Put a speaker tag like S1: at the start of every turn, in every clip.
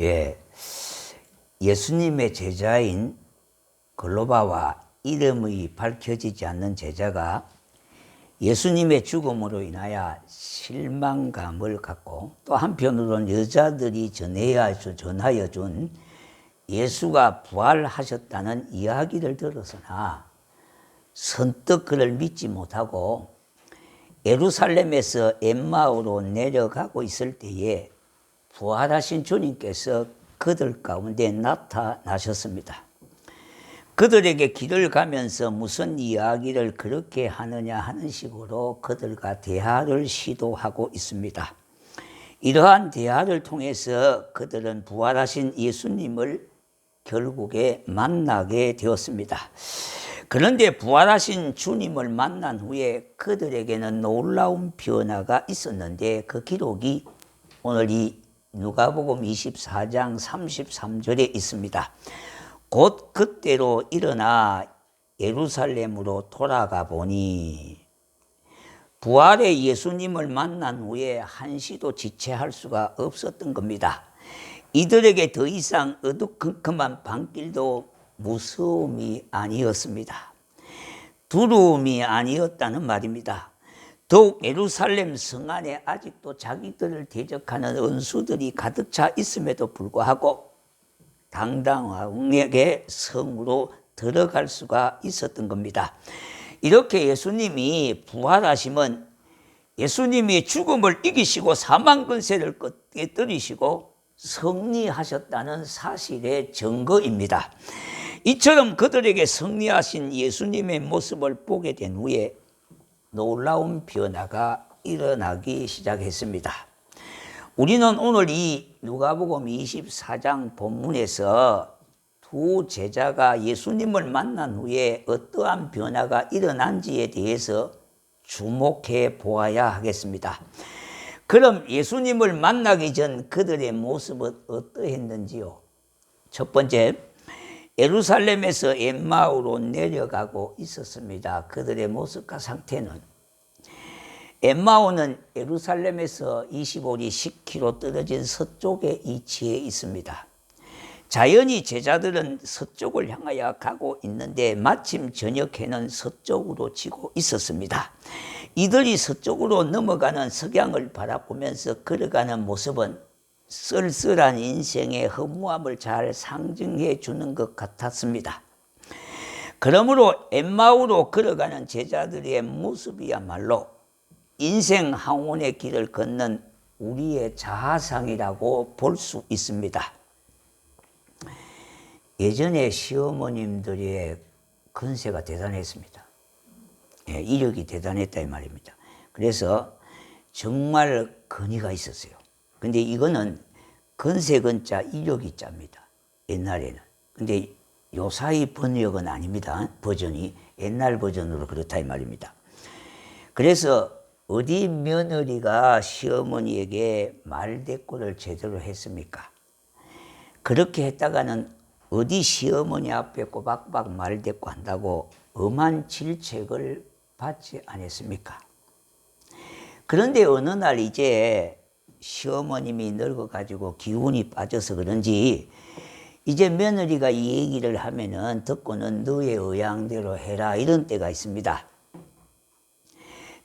S1: 예, 예수님의 제자인 글로바와 이름이 밝혀지지 않는 제자가 예수님의 죽음으로 인하여 실망감을 갖고 또 한편으로는 여자들이 전하여 준 예수가 부활하셨다는 이야기를 들어서나 선뜻 그를 믿지 못하고 예루살렘에서 엠마오로 내려가고 있을 때에 부활하신 주님께서 그들 가운데 나타나셨습니다. 그들에게 길을 가면서 무슨 이야기를 그렇게 하느냐 하는 식으로 그들과 대화를 시도하고 있습니다. 이러한 대화를 통해서 그들은 부활하신 예수님을 결국에 만나게 되었습니다. 그런데 부활하신 주님을 만난 후에 그들에게는 놀라운 변화가 있었는데 그 기록이 오늘 이 누가복음 24장 33절에 있습니다. 곧 그때로 일어나 예루살렘으로 돌아가 보니 부활의 예수님을 만난 후에 한시도 지체할 수가 없었던 겁니다. 이들에게 더 이상 어두컴컴한 밤길도 무서움이 아니었습니다. 두려움이 아니었다는 말입니다. 더욱 예루살렘 성 안에 아직도 자기들을 대적하는 원수들이 가득 차 있음에도 불구하고 당당하게 성으로 들어갈 수가 있었던 겁니다. 이렇게 예수님이 부활하심은 예수님이 죽음을 이기시고 사망 권세를 깨뜨리시고 승리하셨다는 사실의 증거입니다. 이처럼 그들에게 승리하신 예수님의 모습을 보게 된 후에 놀라운 변화가 일어나기 시작했습니다. 우리는 오늘 이 누가복음 24장 본문에서 두 제자가 예수님을 만난 후에 어떠한 변화가 일어난지에 대해서 주목해 보아야 하겠습니다. 그럼 예수님을 만나기 전 그들의 모습은 어떠했는지요? 첫 번째, 예루살렘에서 엠마오로 내려가고 있었습니다. 그들의 모습과 상태는 엠마오는 예루살렘에서 25리 10km 떨어진 서쪽에 위치해 있습니다. 자연히 제자들은 서쪽을 향하여 가고 있는데 마침 저녁에는 서쪽으로 지고 있었습니다. 이들이 서쪽으로 넘어가는 석양을 바라보면서 걸어가는 모습은 쓸쓸한 인생의 허무함을 잘 상징해 주는 것 같았습니다. 그러므로 엠마오로 걸어가는 제자들의 모습이야말로 인생 항원의 길을 걷는 우리의 자아상이라고 볼 수 있습니다. 예전에 시어머님들의 건세가 대단했습니다. 예, 이력이 대단했다 이 말입니다. 그래서 정말 건의가 있었어요. 근데 이거는 건세 건자 이력이 자입니다. 옛날에는. 근데 요사이 번역은 아닙니다. 버전이 옛날 버전으로 그렇다 이 말입니다. 그래서 어디 며느리가 시어머니에게 말대꾸를 제대로 했습니까? 그렇게 했다가는 어디 시어머니 앞에 꼬박꼬박 말대꾸 한다고 엄한 질책을 받지 않았습니까? 그런데 어느 날 이제 시어머님이 늙어가지고 기운이 빠져서 그런지 이제 며느리가 이 얘기를 하면은 듣고는 너의 의향대로 해라 이런 때가 있습니다.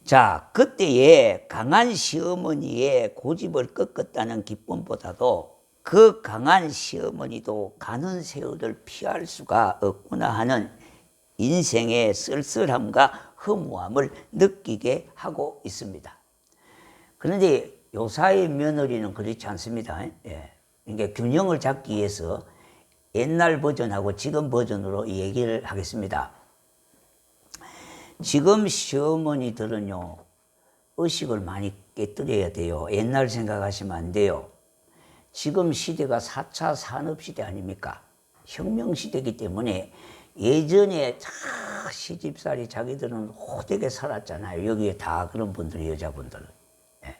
S1: 자, 그때에 강한 시어머니의 고집을 꺾었다는 기쁨보다도 그 강한 시어머니도 가는 세월을 피할 수가 없구나 하는 인생의 쓸쓸함과 허무함을 느끼게 하고 있습니다. 그런데 요사의 며느리는 그렇지 않습니다. 예. 그러니까 균형을 잡기 위해서 옛날 버전하고 지금 버전으로 이 얘기를 하겠습니다. 지금 시어머니들은요, 의식을 많이 깨뜨려야 돼요. 옛날 생각하시면 안 돼요. 지금 시대가 4차 산업시대 아닙니까? 혁명시대이기 때문에 예전에 시집살이 자기들은 호되게 살았잖아요. 여기에 다 그런 분들이 여자분들은. 예.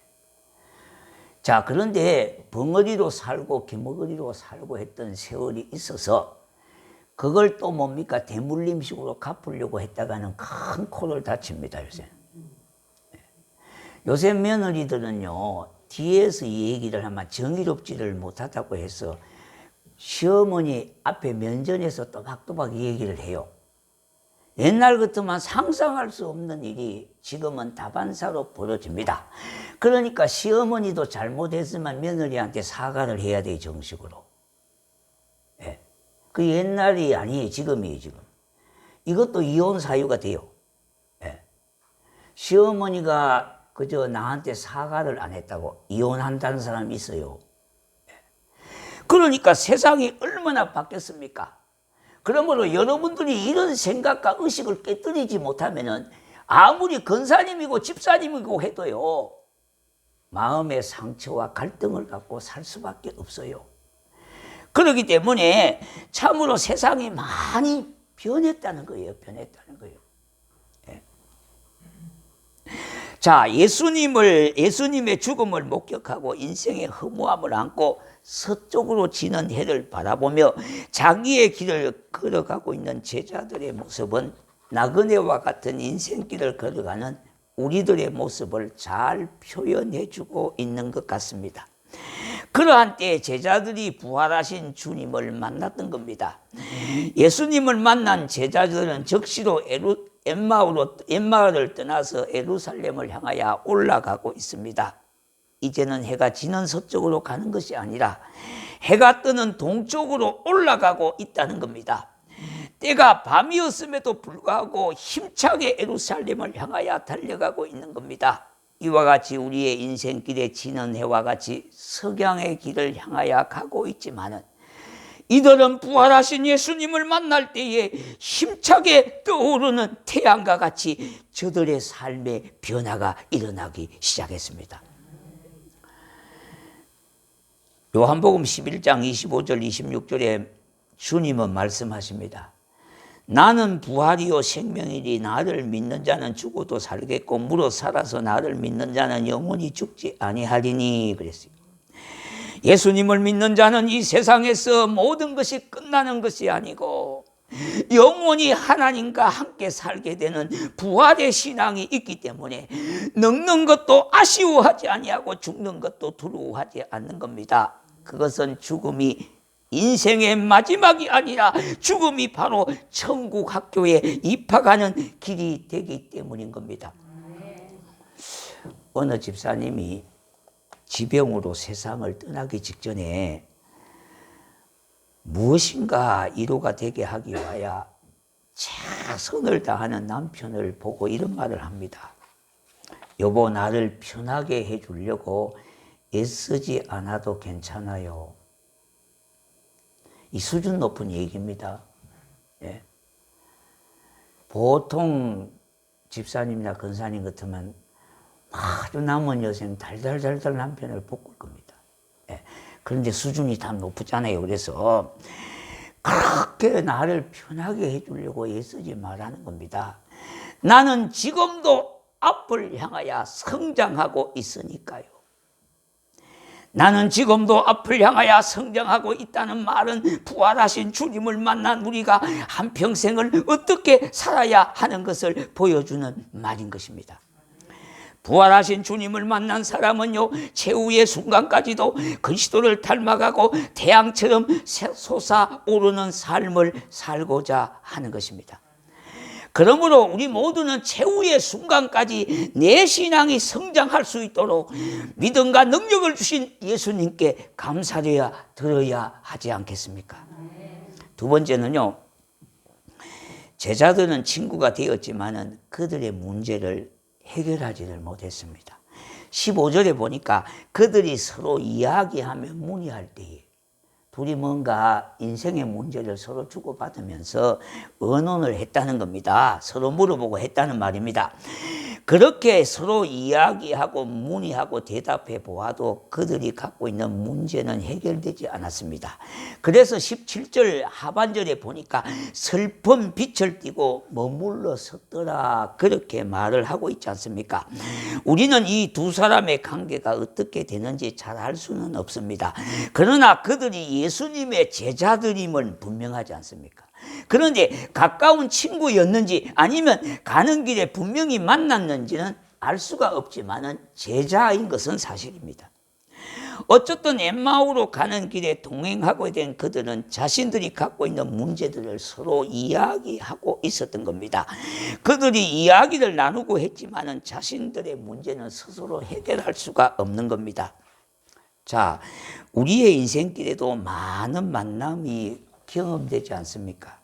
S1: 자, 그런데 벙어리로 살고 기머거리로 살고 했던 세월이 있어서 그걸 또 뭡니까? 대물림식으로 갚으려고 했다가는 큰 코를 다칩니다, 요새. 요새 며느리들은요, 뒤에서 이 얘기를 하면 정의롭지를 못하다고 해서 시어머니 앞에 면전에서 또박또박 이 얘기를 해요. 옛날 같으면 상상할 수 없는 일이 지금은 다반사로 벌어집니다. 그러니까 시어머니도 잘못했으면 며느리한테 사과를 해야 돼, 정식으로. 예. 그 옛날이 아니에요, 지금이에요, 지금. 이것도 이혼 사유가 돼요. 예. 시어머니가 그저 나한테 사과를 안 했다고 이혼한다는 사람이 있어요. 예. 그러니까 세상이 얼마나 바뀌었습니까? 그러므로 여러분들이 이런 생각과 의식을 깨뜨리지 못하면은 아무리 권사님이고 집사님이고 해도요, 마음의 상처와 갈등을 갖고 살 수밖에 없어요. 그렇기 때문에 참으로 세상이 많이 변했다는 거예요. 변했다는 거예요. 예. 자, 예수님의 죽음을 목격하고 인생의 허무함을 안고 서쪽으로 지는 해를 바라보며 자기의 길을 걸어가고 있는 제자들의 모습은 나그네와 같은 인생길을 걸어가는 우리들의 모습을 잘 표현해주고 있는 것 같습니다. 그러한 때에 제자들이 부활하신 주님을 만났던 겁니다. 예수님을 만난 제자들은 즉시로 엠마오를 떠나서 예루살렘을 향하여 올라가고 있습니다. 이제는 해가 지는 서쪽으로 가는 것이 아니라 해가 뜨는 동쪽으로 올라가고 있다는 겁니다. 때가 밤이었음에도 불구하고 힘차게 예루살렘을 향하여 달려가고 있는 겁니다. 이와 같이 우리의 인생길에 지는 해와 같이 석양의 길을 향하여 가고 있지만은 이들은 부활하신 예수님을 만날 때에 힘차게 떠오르는 태양과 같이 저들의 삶의 변화가 일어나기 시작했습니다. 요한복음 11장 25절 26절에 주님은 말씀하십니다. 나는 부활이요 생명이니 나를 믿는 자는 죽어도 살겠고 무릇 살아서 나를 믿는 자는 영원히 죽지 아니하리니 그랬어요. 예수님을 믿는 자는 이 세상에서 모든 것이 끝나는 것이 아니고 영원히 하나님과 함께 살게 되는 부활의 신앙이 있기 때문에 늙는 것도 아쉬워하지 아니하고 죽는 것도 두려워하지 않는 겁니다. 그것은 죽음이 인생의 마지막이 아니라 죽음이 바로 천국 학교에 입학하는 길이 되기 때문인 겁니다. 어느 집사님이 지병으로 세상을 떠나기 직전에 무엇인가 위로가 되게 하기 위하여 최선을 다하는 남편을 보고 이런 말을 합니다. 여보, 나를 편하게 해주려고 애쓰지 않아도 괜찮아요. 이 수준 높은 얘기입니다. 예. 보통 집사님이나 권사님 같으면 아주 남은 여생 달달달달 남편을 볶을 겁니다. 예. 그런데 수준이 다 높잖아요. 그래서 그렇게 나를 편하게 해주려고 애쓰지 말라는 겁니다. 나는 지금도 앞을 향하여 성장하고 있으니까요. 나는 지금도 앞을 향하여 성장하고 있다는 말은 부활하신 주님을 만난 우리가 한평생을 어떻게 살아야 하는 것을 보여주는 말인 것입니다. 부활하신 주님을 만난 사람은요, 최후의 순간까지도 그리스도를 닮아가고 태양처럼 솟아오르는 삶을 살고자 하는 것입니다. 그러므로 우리 모두는 최후의 순간까지 내 신앙이 성장할 수 있도록 믿음과 능력을 주신 예수님께 감사드려야 하지 않겠습니까? 두 번째는요, 제자들은 친구가 되었지만은 그들의 문제를 해결하지를 못했습니다. 15절에 보니까 그들이 서로 이야기하며 문의할 때에 둘이 뭔가 인생의 문제를 서로 주고받으면서 의논을 했다는 겁니다. 서로 물어보고 했다는 말입니다. 그렇게 서로 이야기하고 문의하고 대답해 보아도 그들이 갖고 있는 문제는 해결되지 않았습니다. 그래서 17절 하반절에 보니까 슬픈 빛을 띠고 머물러 섰더라, 그렇게 말을 하고 있지 않습니까? 우리는 이 두 사람의 관계가 어떻게 되는지 잘 알 수는 없습니다. 그러나 그들이 예수님의 제자들임은 분명하지 않습니까? 그런데 가까운 친구였는지 아니면 가는 길에 분명히 만났는지는 알 수가 없지만은 제자인 것은 사실입니다. 어쨌든 엠마오로 가는 길에 동행하고 된 그들은 자신들이 갖고 있는 문제들을 서로 이야기하고 있었던 겁니다. 그들이 이야기를 나누고 했지만은 자신들의 문제는 스스로 해결할 수가 없는 겁니다. 자, 우리의 인생길에도 많은 만남이 경험되지 않습니까?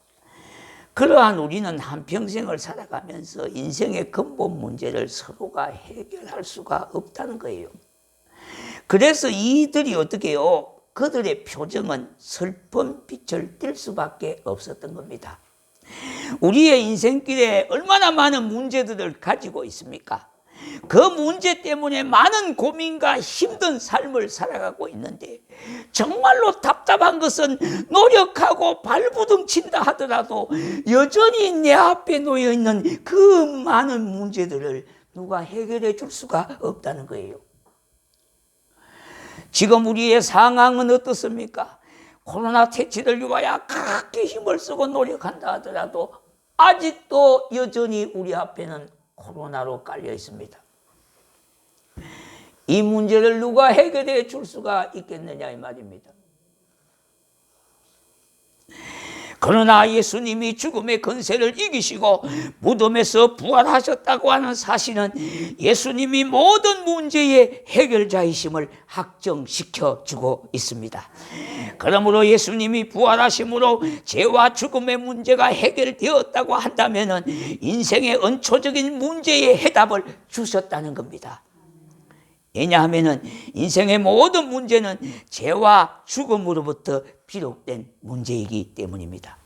S1: 그러한 우리는 한평생을 살아가면서 인생의 근본 문제를 서로가 해결할 수가 없다는 거예요. 그래서 이들이 어떻게 해요? 그들의 표정은 슬픈 빛을 띌 수밖에 없었던 겁니다. 우리의 인생길에 얼마나 많은 문제들을 가지고 있습니까? 그 문제 때문에 많은 고민과 힘든 삶을 살아가고 있는데 정말로 답답한 것은 노력하고 발부둥 친다 하더라도 여전히 내 앞에 놓여있는 그 많은 문제들을 누가 해결해 줄 수가 없다는 거예요. 지금 우리의 상황은 어떻습니까? 코로나 퇴치를 위하여 그렇게 힘을 쓰고 노력한다 하더라도 아직도 여전히 우리 앞에는 코로나로 깔려 있습니다. 이 문제를 누가 해결해 줄 수가 있겠느냐 이 말입니다. 그러나 예수님이 죽음의 권세를 이기시고 무덤에서 부활하셨다고 하는 사실은 예수님이 모든 문제의 해결자이심을 확정시켜 주고 있습니다. 그러므로 예수님이 부활하심으로 죄와 죽음의 문제가 해결되었다고 한다면 인생의 은초적인 문제의 해답을 주셨다는 겁니다. 왜냐하면 인생의 모든 문제는 죄와 죽음으로부터 비롯된 문제이기 때문입니다.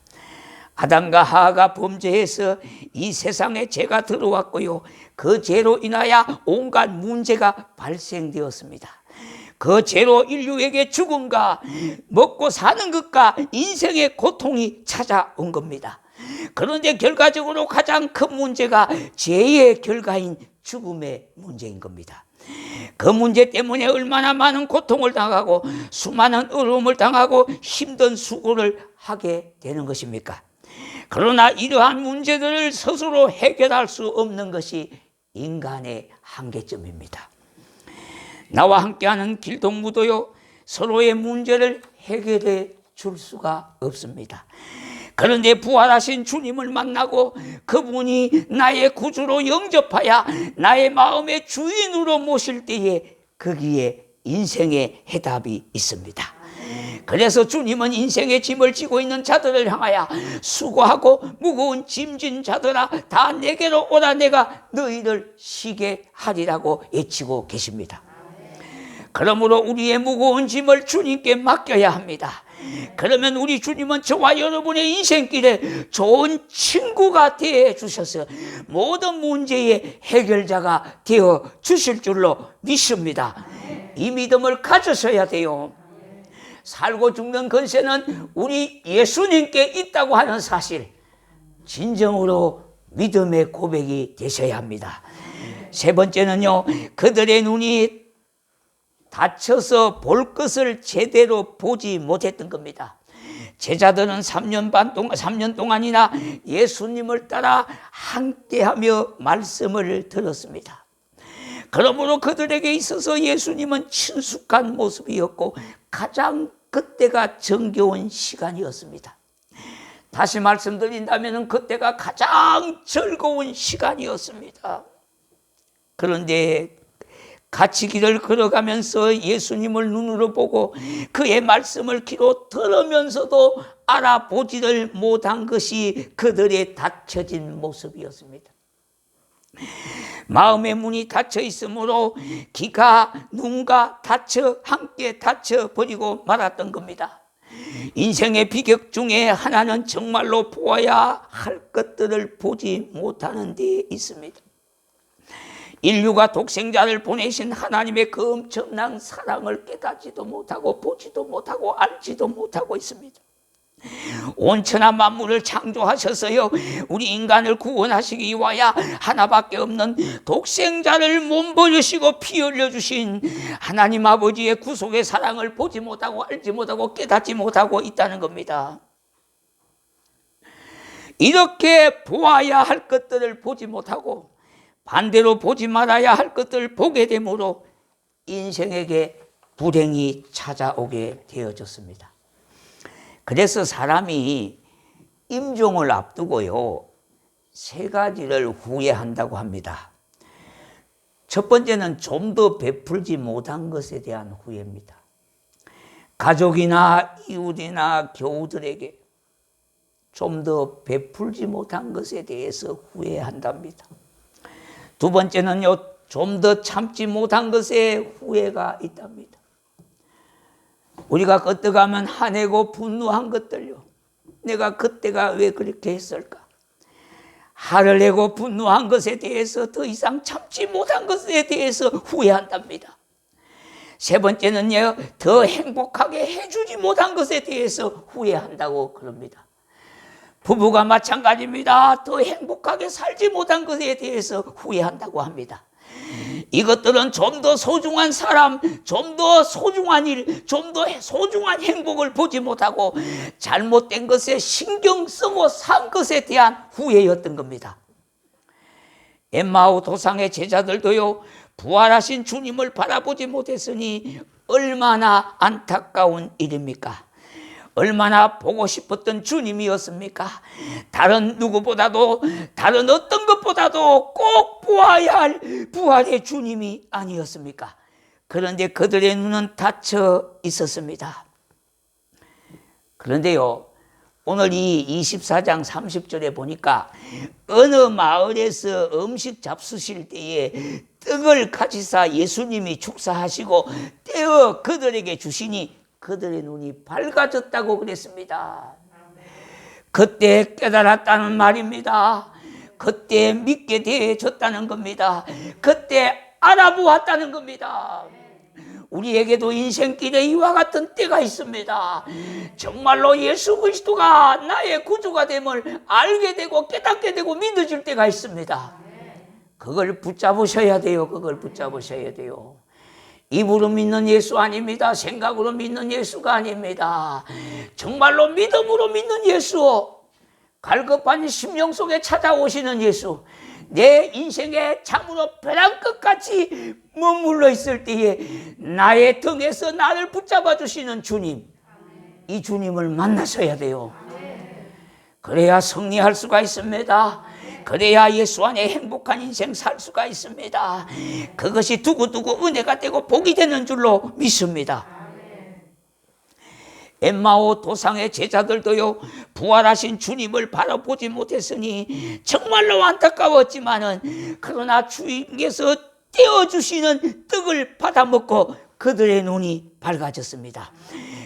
S1: 아담과 하와가 범죄해서 이 세상에 죄가 들어왔고요. 그 죄로 인하여 온갖 문제가 발생되었습니다. 그 죄로 인류에게 죽음과 먹고 사는 것과 인생의 고통이 찾아온 겁니다. 그런데 결과적으로 가장 큰 문제가 죄의 결과인 죽음의 문제인 겁니다. 그 문제 때문에 얼마나 많은 고통을 당하고 수많은 어려움을 당하고 힘든 수고를 하게 되는 것입니까? 그러나 이러한 문제들을 스스로 해결할 수 없는 것이 인간의 한계점입니다. 나와 함께하는 길동무도요, 서로의 문제를 해결해 줄 수가 없습니다. 그런데 부활하신 주님을 만나고 그분이 나의 구주로 영접하여 나의 마음의 주인으로 모실 때에 거기에 인생의 해답이 있습니다. 그래서 주님은 인생의 짐을 지고 있는 자들을 향하여 수고하고 무거운 짐진 자들아 다 내게로 오라 내가 너희를 쉬게 하리라고 외치고 계십니다. 그러므로 우리의 무거운 짐을 주님께 맡겨야 합니다. 그러면 우리 주님은 저와 여러분의 인생길에 좋은 친구가 되어 주셔서 모든 문제의 해결자가 되어 주실 줄로 믿습니다. 이 믿음을 가져셔야 돼요. 살고 죽는 권세는 우리 예수님께 있다고 하는 사실, 진정으로 믿음의 고백이 되셔야 합니다. 세 번째는요, 그들의 눈이 다쳐서 볼 것을 제대로 보지 못했던 겁니다. 제자들은 3년 동안이나 예수님을 따라 함께하며 말씀을 들었습니다. 그러므로 그들에게 있어서 예수님은 친숙한 모습이었고 가장 그때가 정겨운 시간이었습니다. 다시 말씀드린다면 그때가 가장 즐거운 시간이었습니다. 그런데 같이 길을 걸어가면서 예수님을 눈으로 보고 그의 말씀을 귀로 들으면서도 알아보지를 못한 것이 그들의 닫혀진 모습이었습니다. 마음의 문이 닫혀 있으므로 귀가 눈과 함께 닫혀 버리고 말았던 겁니다. 인생의 비극 중에 하나는 정말로 보아야 할 것들을 보지 못하는 데 있습니다. 인류가 독생자를 보내신 하나님의 그 엄청난 사랑을 깨닫지도 못하고 보지도 못하고 알지도 못하고 있습니다. 온천한 만물을 창조하셔서요, 우리 인간을 구원하시기 위하여 하나밖에 없는 독생자를 몸버리시고 피 흘려주신 하나님 아버지의 구속의 사랑을 보지 못하고 알지 못하고 깨닫지 못하고 있다는 겁니다. 이렇게 보아야 할 것들을 보지 못하고 반대로 보지 말아야 할 것들을 보게 되므로 인생에게 불행이 찾아오게 되어졌습니다. 그래서 사람이 임종을 앞두고요, 세 가지를 후회한다고 합니다. 첫 번째는 좀 더 베풀지 못한 것에 대한 후회입니다. 가족이나 이웃이나 교우들에게 좀 더 베풀지 못한 것에 대해서 후회한답니다. 두 번째는요, 좀 더 참지 못한 것에 후회가 있답니다. 우리가 끄떡하면 화내고 분노한 것들요, 내가 그때가 왜 그렇게 했을까? 화를 내고 분노한 것에 대해서 더 이상 참지 못한 것에 대해서 후회한답니다. 세 번째는요, 더 행복하게 해주지 못한 것에 대해서 후회한다고 그럽니다. 부부가 마찬가지입니다. 더 행복하게 살지 못한 것에 대해서 후회한다고 합니다. 이것들은 좀 더 소중한 사람, 좀 더 소중한 일, 좀 더 소중한 행복을 보지 못하고 잘못된 것에 신경 쓰고 산 것에 대한 후회였던 겁니다. 엠마오 도상의 제자들도요, 부활하신 주님을 바라보지 못했으니 얼마나 안타까운 일입니까? 얼마나 보고 싶었던 주님이었습니까? 다른 누구보다도, 다른 어떤 것보다도 꼭 보아야 할 부활의 주님이 아니었습니까? 그런데 그들의 눈은 닫혀 있었습니다. 그런데요, 오늘 이 24장 30절에 보니까 어느 마을에서 음식 잡수실 때에 떡을 가지사 예수님이 축사하시고 떼어 그들에게 주시니 그들의 눈이 밝아졌다고 그랬습니다. 그때 깨달았다는 말입니다. 그때 믿게 되어졌다는 겁니다. 그때 알아보았다는 겁니다. 우리에게도 인생길에 이와 같은 때가 있습니다. 정말로 예수 그리스도가 나의 구주가 됨을 알게 되고 깨닫게 되고 믿어질 때가 있습니다. 그걸 붙잡으셔야 돼요. 그걸 붙잡으셔야 돼요. 입으로 믿는 예수 아닙니다. 생각으로 믿는 예수가 아닙니다. 정말로 믿음으로 믿는 예수, 갈급한 심령 속에 찾아오시는 예수, 내 인생에 참으로 벼랑 끝같이 머물러 있을 때에 나의 등에서 나를 붙잡아 주시는 주님, 이 주님을 만나셔야 돼요. 그래야 승리할 수가 있습니다. 그래야 예수 안에 행복한 인생 살 수가 있습니다. 그것이 두고두고 은혜가 되고 복이 되는 줄로 믿습니다. 엠마오 도상의 제자들도요, 부활하신 주님을 바라보지 못했으니 정말로 안타까웠지만은 그러나 주님께서 떼어주시는 떡을 받아먹고 그들의 눈이 밝아졌습니다.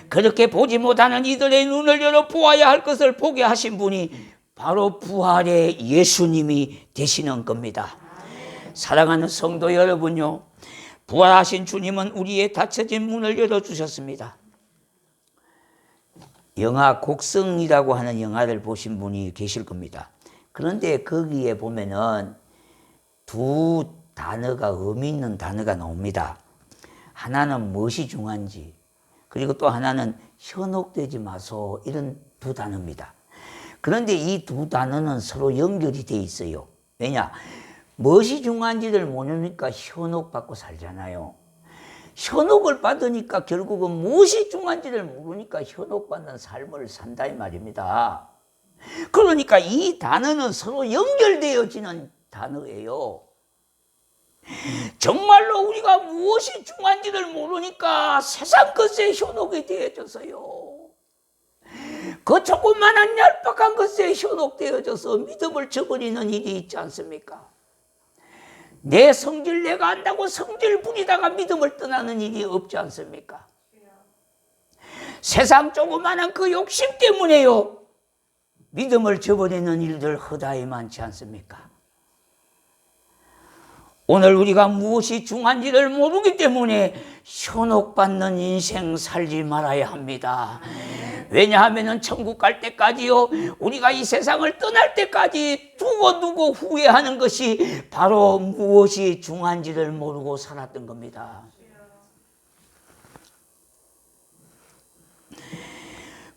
S1: 그렇게 보지 못하는 이들의 눈을 열어 보아야 할 것을 보게 하신 분이 바로 부활의 예수님이 되시는 겁니다. 사랑하는 성도 여러분요, 부활하신 주님은 우리의 닫혀진 문을 열어주셨습니다. 영화 곡성이라고 하는 영화를 보신 분이 계실 겁니다. 그런데 거기에 보면은 두 단어가 의미 있는 단어가 나옵니다. 하나는 무엇이 중요한지, 그리고 또 하나는 현혹되지 마소, 이런 두 단어입니다. 그런데 이 두 단어는 서로 연결이 돼 있어요. 왜냐? 무엇이 중요한지를 모르니까 현혹받고 살잖아요. 현혹을 받으니까 결국은 무엇이 중요한지를 모르니까 현혹받는 삶을 산다 이 말입니다. 그러니까 이 단어는 서로 연결되어지는 단어예요. 정말로 우리가 무엇이 중요한지를 모르니까 세상 것에 현혹이 되어져서요, 그 조그만한 얄팍한 것에 현혹되어져서 믿음을 저버리는 일이 있지 않습니까? 내 성질 내가 안다고 성질 부리다가 믿음을 떠나는 일이 없지 않습니까? 세상 조그만한 그 욕심 때문에요, 믿음을 저버리는 일들 허다히 많지 않습니까? 오늘 우리가 무엇이 중요한지를 모르기 때문에 현혹받는 인생 살지 말아야 합니다. 왜냐하면 천국 갈 때까지요, 우리가 이 세상을 떠날 때까지 두고 후회하는 것이 바로 무엇이 중요한지를 모르고 살았던 겁니다.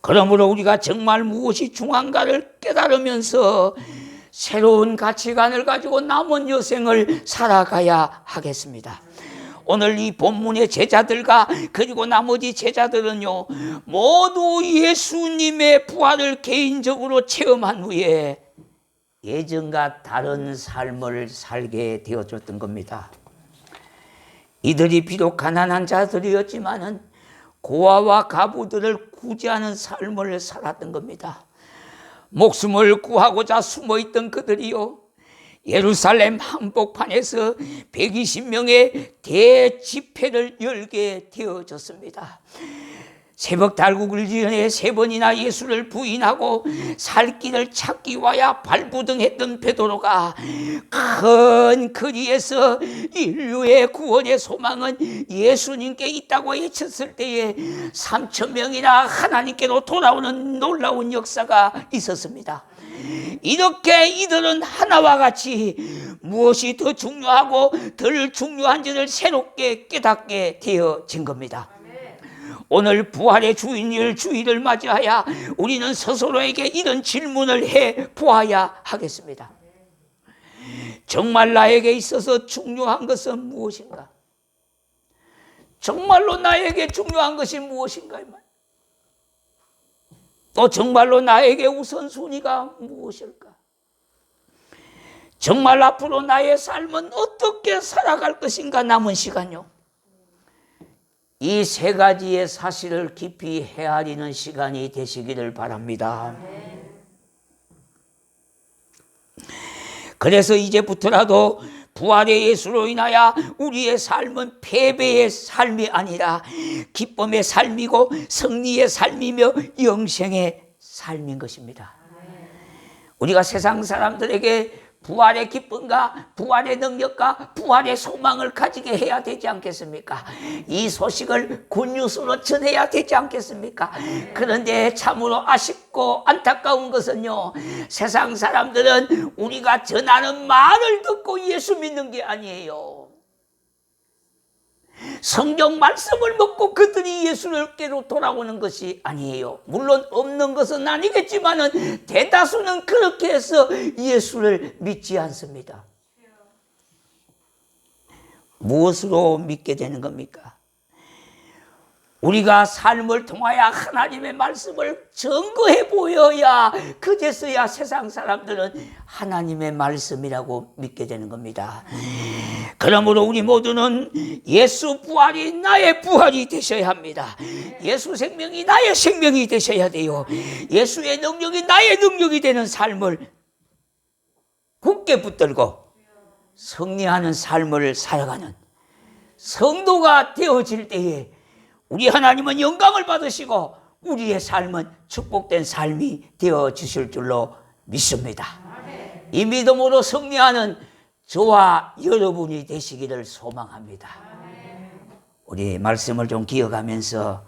S1: 그러므로 우리가 정말 무엇이 중요한가를 깨달으면서 새로운 가치관을 가지고 남은 여생을 살아가야 하겠습니다. 오늘 이 본문의 제자들과 그리고 나머지 제자들은요, 모두 예수님의 부활을 개인적으로 체험한 후에 예전과 다른 삶을 살게 되어졌던 겁니다. 이들이 비록 가난한 자들이었지만은 고아와 가부들을 구제하는 삶을 살았던 겁니다. 목숨을 구하고자 숨어있던 그들이요, 예루살렘 한복판에서 120명의 대집회를 열게 되어졌습니다. 새벽 달구기를 전에 3번이나 예수를 부인하고 살 길을 찾기 위하여 발부둥했던 베드로가 큰 거리에서 인류의 구원의 소망은 예수님께 있다고 외쳤을 때에 3,000명이나 하나님께로 돌아오는 놀라운 역사가 있었습니다. 이렇게 이들은 하나와 같이 무엇이 더 중요하고 덜 중요한지를 새롭게 깨닫게 되어진 겁니다. 오늘 부활의 주인일 주일을 맞이하여 우리는 스스로에게 이런 질문을 해 보아야 하겠습니다. 정말 나에게 있어서 중요한 것은 무엇인가? 정말로 나에게 중요한 것이 무엇인가? 또 정말로 나에게 우선순위가 무엇일까? 정말 앞으로 나의 삶은 어떻게 살아갈 것인가? 남은 시간요, 이 3가지의 사실을 깊이 헤아리는 시간이 되시기를 바랍니다. 그래서 이제부터라도 부활의 예수로 인하여 우리의 삶은 패배의 삶이 아니라 기쁨의 삶이고 승리의 삶이며 영생의 삶인 것입니다. 우리가 세상 사람들에게 부활의 기쁨과 부활의 능력과 부활의 소망을 가지게 해야 되지 않겠습니까? 이 소식을 굿뉴스로 전해야 되지 않겠습니까? 그런데 참으로 아쉽고 안타까운 것은요, 세상 사람들은 우리가 전하는 말을 듣고 예수 믿는 게 아니에요. 성경 말씀을 먹고 그들이 예수님께로 돌아오는 것이 아니에요. 물론 없는 것은 아니겠지만 대다수는 그렇게 해서 예수를 믿지 않습니다. 무엇으로 믿게 되는 겁니까? 우리가 삶을 통하여 하나님의 말씀을 증거해 보여야 그제서야 세상 사람들은 하나님의 말씀이라고 믿게 되는 겁니다. 그러므로 우리 모두는 예수 부활이 나의 부활이 되셔야 합니다. 예수 생명이 나의 생명이 되셔야 돼요. 예수의 능력이 나의 능력이 되는 삶을 굳게 붙들고 승리하는 삶을 살아가는 성도가 되어질 때에 우리 하나님은 영광을 받으시고 우리의 삶은 축복된 삶이 되어주실 줄로 믿습니다. 이 믿음으로 승리하는 저와 여러분이 되시기를 소망합니다. 우리 말씀을 좀 기억하면서